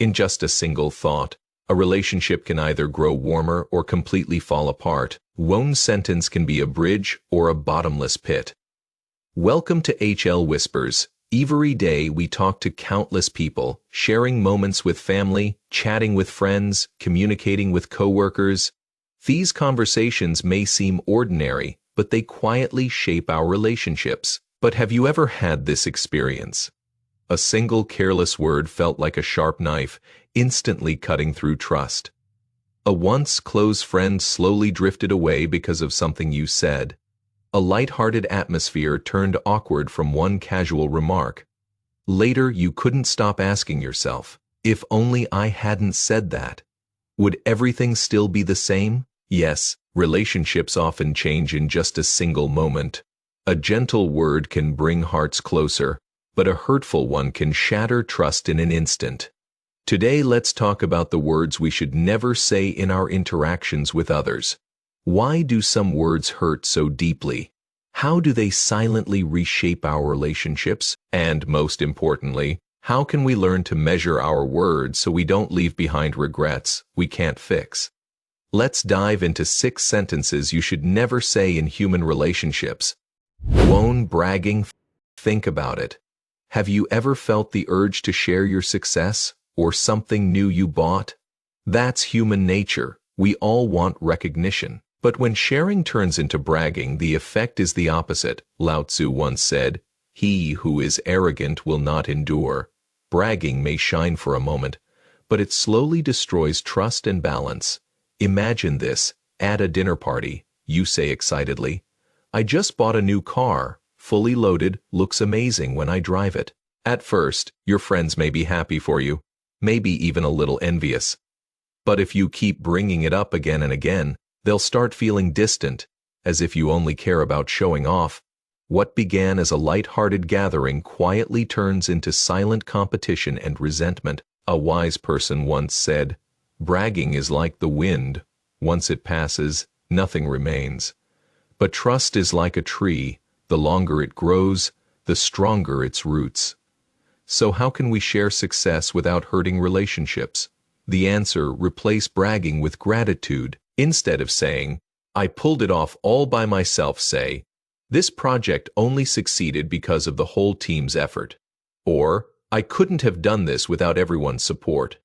In just a single thought, a relationship can either grow warmer or completely fall apart. One sentence can be a bridge or a bottomless pit. Welcome to HL Whispers. Every day we talk to countless people, sharing moments with family, chatting with friends, communicating with coworkers. These conversations may seem ordinary, but they quietly shape our relationships. But have you ever had this experience? A single careless word felt like a sharp knife, instantly cutting through trust. A once close friend slowly drifted away because of something you said. A light-hearted atmosphere turned awkward from one casual remark. Later, you couldn't stop asking yourself, if only I hadn't said that. Would everything still be the same? Yes, relationships often change in just a single moment. A gentle word can bring hearts closer, but a hurtful one can shatter trust in an instant. Today, let's talk about the words we should never say in our interactions with others. Why do some words hurt so deeply? How do they silently reshape our relationships? And most importantly, how can we learn to measure our words so we don't leave behind regrets we can't fix? Let's dive into 6 sentences you should never say in human relationships. 1. Bragging. Think about it. Have you ever felt the urge to share your success or something new you bought? That's human nature. We all want recognition. But when sharing turns into bragging, the effect is the opposite. Lao Tzu once said, "He who is arrogant will not endure." Bragging may shine for a moment, but it slowly destroys trust and balance. Imagine this, at a dinner party, you say excitedly, "I just bought a new car, fully loaded, looks amazing when I drive it." At first, your friends may be happy for you, maybe even a little envious. But if you keep bringing it up again and again, they'll start feeling distant, as if you only care about showing off. What began as a light-hearted gathering quietly turns into silent competition and resentment. A wise person once said, "Bragging is like the wind. Once it passes, nothing remains. But trust is like a tree. The longer it grows, the stronger its roots." So how can we share success without hurting relationships? The answer: replace bragging with gratitude. Instead of saying, "I pulled it off all by myself," say, "This project only succeeded because of the whole team's effort." Or, "I couldn't have done this without everyone's support."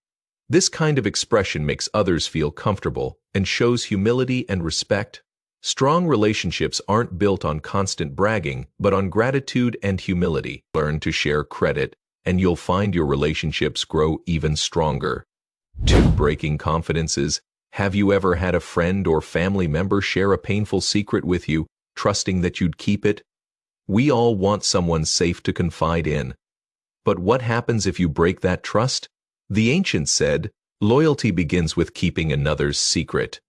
This kind of expression makes others feel comfortable and shows humility and respect. Strong relationships aren't built on constant bragging, but on gratitude and humility. Learn to share credit, and you'll find your relationships grow even stronger. 2. Breaking confidences. Have you ever had a friend or family member share a painful secret with you, trusting that you'd keep it? We all want someone safe to confide in. But what happens if you break that trust? The ancients said, "Loyalty begins with keeping another's secret."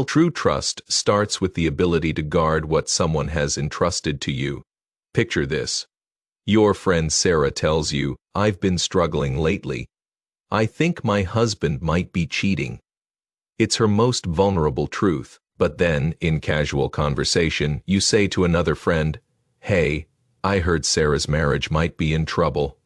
True trust starts with the ability to guard what someone has entrusted to you. Picture this. Your friend Sarah tells you, "I've been struggling lately. I think my husband might be cheating." It's her most vulnerable truth. But then, in casual conversation, you say to another friend, "Hey, I heard Sarah's marriage might be in trouble."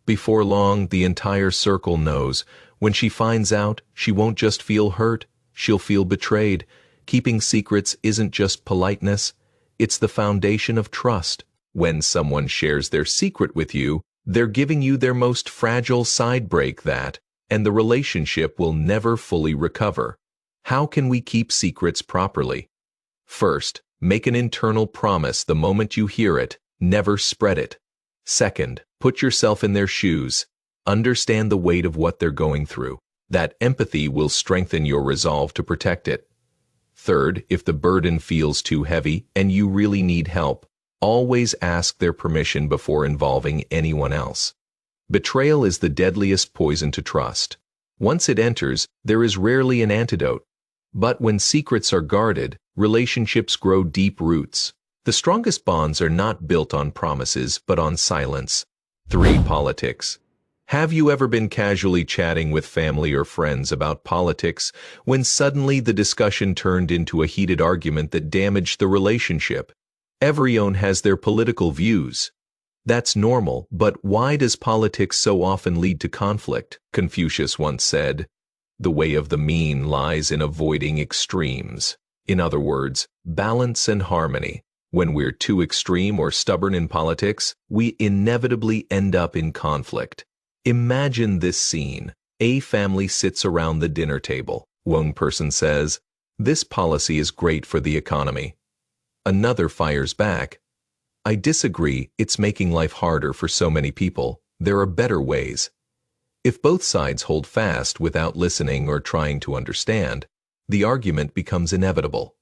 Before long, the entire circle knows. When she finds out, she won't just feel hurt, she'll feel betrayed. Keeping secrets isn't just politeness, it's the foundation of trust. When someone shares their secret with you, they're giving you their most fragile side break and the relationship will never fully recover. How can we keep secrets properly? First, make an internal promise the moment you hear it, never spread it. Second, put yourself in their shoes. Understand the weight of what they're going through. That empathy will strengthen your resolve to protect it. Third, if the burden feels too heavy and you really need help, always ask their permission before involving anyone else. Betrayal is the deadliest poison to trust. Once it enters, there is rarely an antidote. But when secrets are guarded, relationships grow deep roots. The strongest bonds are not built on promises, but on silence. 3. Politics. Have you ever been casually chatting with family or friends about politics when suddenly the discussion turned into a heated argument that damaged the relationship? Everyone has their political views. That's normal, but why does politics so often lead to conflict? Confucius once said, "The way of the mean lies in avoiding extremes." In other words, balance and harmony. When we're too extreme or stubborn in politics, we inevitably end up in conflict. Imagine this scene. A family sits around the dinner table. One person says, "This policy is great for the economy." Another fires back, "I disagree, it's making life harder for so many people. There are better ways." If both sides hold fast without listening or trying to understand, the argument becomes inevitable.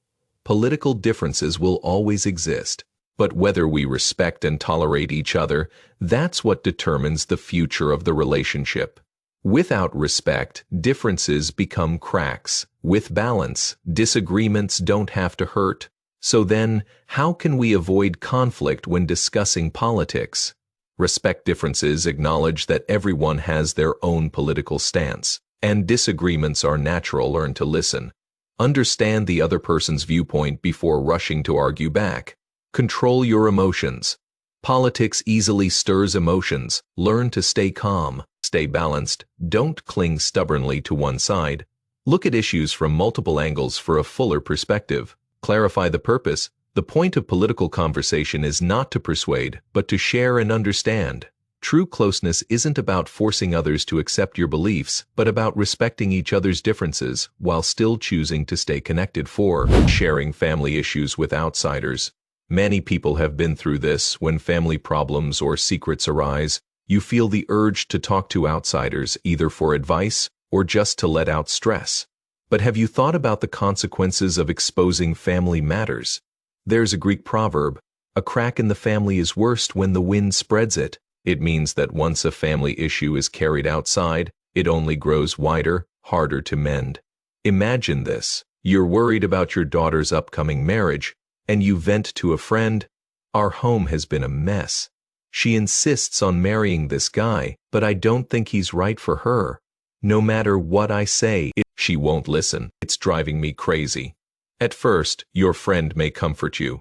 Political differences will always exist, but whether we respect and tolerate each other, that's what determines the future of the relationship. Without respect, differences become cracks. With balance, disagreements don't have to hurt. So then, how can we avoid conflict when discussing politics? Respect differences, acknowledge that everyone has their own political stance, and disagreements are natural. Learn to listen. Understand the other person's viewpoint before rushing to argue back. Control your emotions. Politics easily stirs emotions. Learn to stay calm. Stay balanced. Don't cling stubbornly to one side. Look at issues from multiple angles for a fuller perspective. Clarify the purpose. The point of political conversation is not to persuade, but to share and understand. True closeness isn't about forcing others to accept your beliefs, but about respecting each other's differences while still choosing to stay connected. 4. Sharing family issues with outsiders. Many people have been through this. When family problems or secrets arise, you feel the urge to talk to outsiders, either for advice or just to let out stress. But have you thought about the consequences of exposing family matters? There's a Greek proverb, "A crack in the family is worst when the wind spreads it." It means that once a family issue is carried outside, it only grows wider, harder to mend. Imagine this. You're worried about your daughter's upcoming marriage, and you vent to a friend, "Our home has been a mess. She insists on marrying this guy, but I don't think he's right for her. No matter what I say, she won't listen. It's driving me crazy." At first, your friend may comfort you.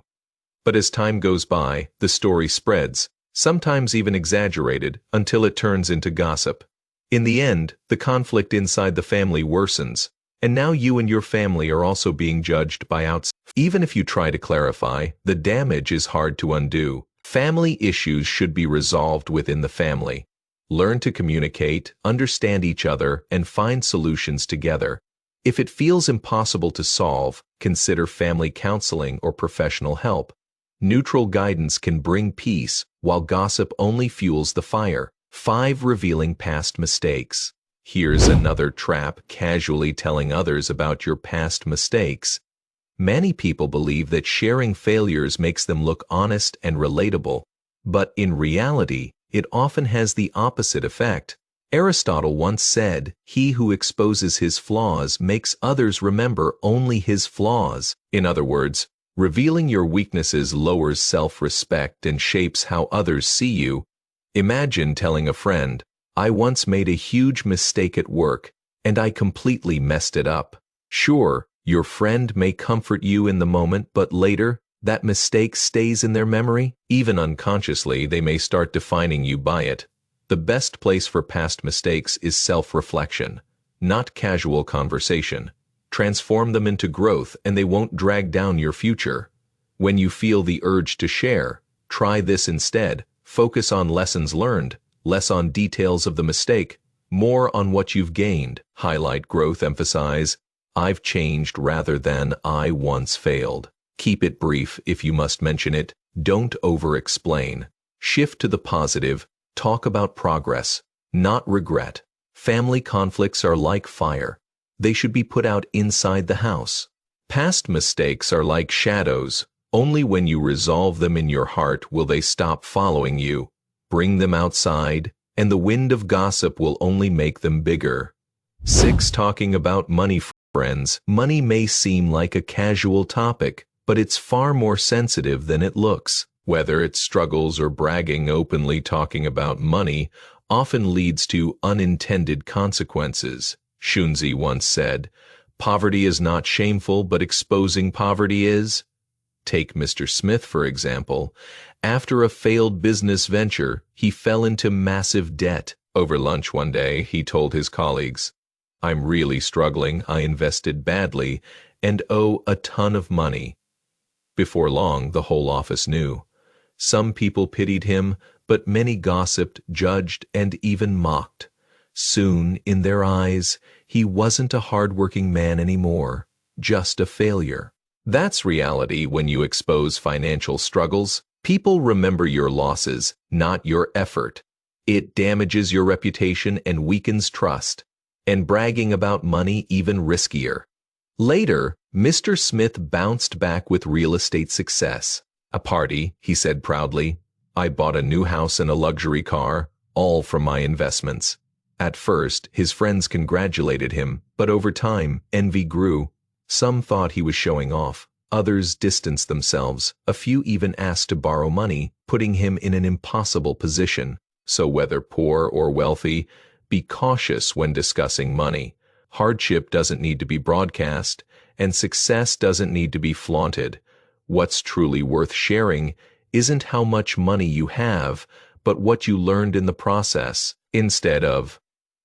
But as time goes by, the story spreads, sometimes even exaggerated, until it turns into gossip. In the end, the conflict inside the family worsens, and now you and your family are also being judged by outsiders. Even if you try to clarify, the damage is hard to undo. Family issues should be resolved within the family. Learn to communicate, understand each other, and find solutions together. If it feels impossible to solve, consider family counseling or professional help. Neutral guidance can bring peace, while gossip only fuels the fire. 5. Revealing past mistakes. Here's another trap: casually telling others about your past mistakes. Many people believe that sharing failures makes them look honest and relatable, but in reality, it often has the opposite effect. Aristotle once said, "He who exposes his flaws makes others remember only his flaws." In other words, revealing your weaknesses lowers self-respect and shapes how others see you. Imagine telling a friend, "I once made a huge mistake at work, and I completely messed it up." Sure, your friend may comfort you in the moment, but later, that mistake stays in their memory. Even unconsciously, they may start defining you by it. The best place for past mistakes is self-reflection, not casual conversation. Transform them into growth, and they won't drag down your future. When you feel the urge to share, try this instead. Focus on lessons learned, less on details of the mistake, more on what you've gained. Highlight growth. Emphasize, "I've changed," rather than "I once failed." Keep it brief if you must mention it. Don't over-explain. Shift to the positive. Talk about progress, not regret. Family conflicts are like fire. They should be put out inside the house. Past mistakes are like shadows. Only when you resolve them in your heart will they stop following you. Bring them outside, and the wind of gossip will only make them bigger. 6. Talking about money. Friends, money may seem like a casual topic, but it's far more sensitive than it looks. Whether it's struggles or bragging, openly talking about money often leads to unintended consequences. Shunzi once said, "Poverty is not shameful, but exposing poverty is." Take Mr. Smith, for example. After a failed business venture, he fell into massive debt. Over lunch one day, he told his colleagues, "I'm really struggling. I invested badly and owe a ton of money." Before long, the whole office knew. Some people pitied him, but many gossiped, judged, and even mocked. Soon, in their eyes, he wasn't a hard-working man anymore, just a failure. That's reality when you expose financial struggles. People remember your losses, not your effort. It damages your reputation and weakens trust, and bragging about money even riskier. Later, Mr. Smith bounced back with real estate success. A party, he said proudly, "I bought a new house and a luxury car, all from my investments." At first, his friends congratulated him, but over time, envy grew. Some thought he was showing off. Others distanced themselves. A few even asked to borrow money, putting him in an impossible position. So whether poor or wealthy, be cautious when discussing money. Hardship doesn't need to be broadcast, and success doesn't need to be flaunted. What's truly worth sharing isn't how much money you have, but what you learned in the process. Instead of,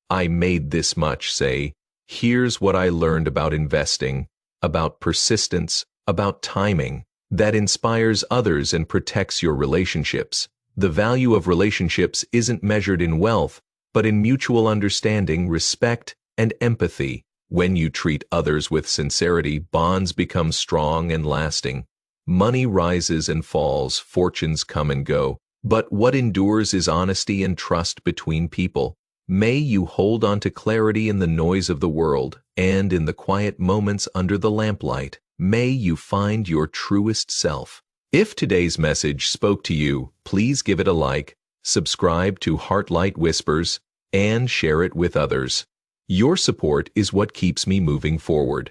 "I made this much," say, "Here's what I learned about investing, about persistence, about timing." That inspires others and protects your relationships. The value of relationships isn't measured in wealth, but in mutual understanding, respect, and empathy. When you treat others with sincerity, bonds become strong and lasting. Money rises and falls, fortunes come and go, but what endures is honesty and trust between people. May you hold on to clarity in the noise of the world, and in the quiet moments under the lamplight, may you find your truest self. If today's message spoke to you, please give it a like, subscribe to Heartlight Whispers, and share it with others. Your support is what keeps me moving forward.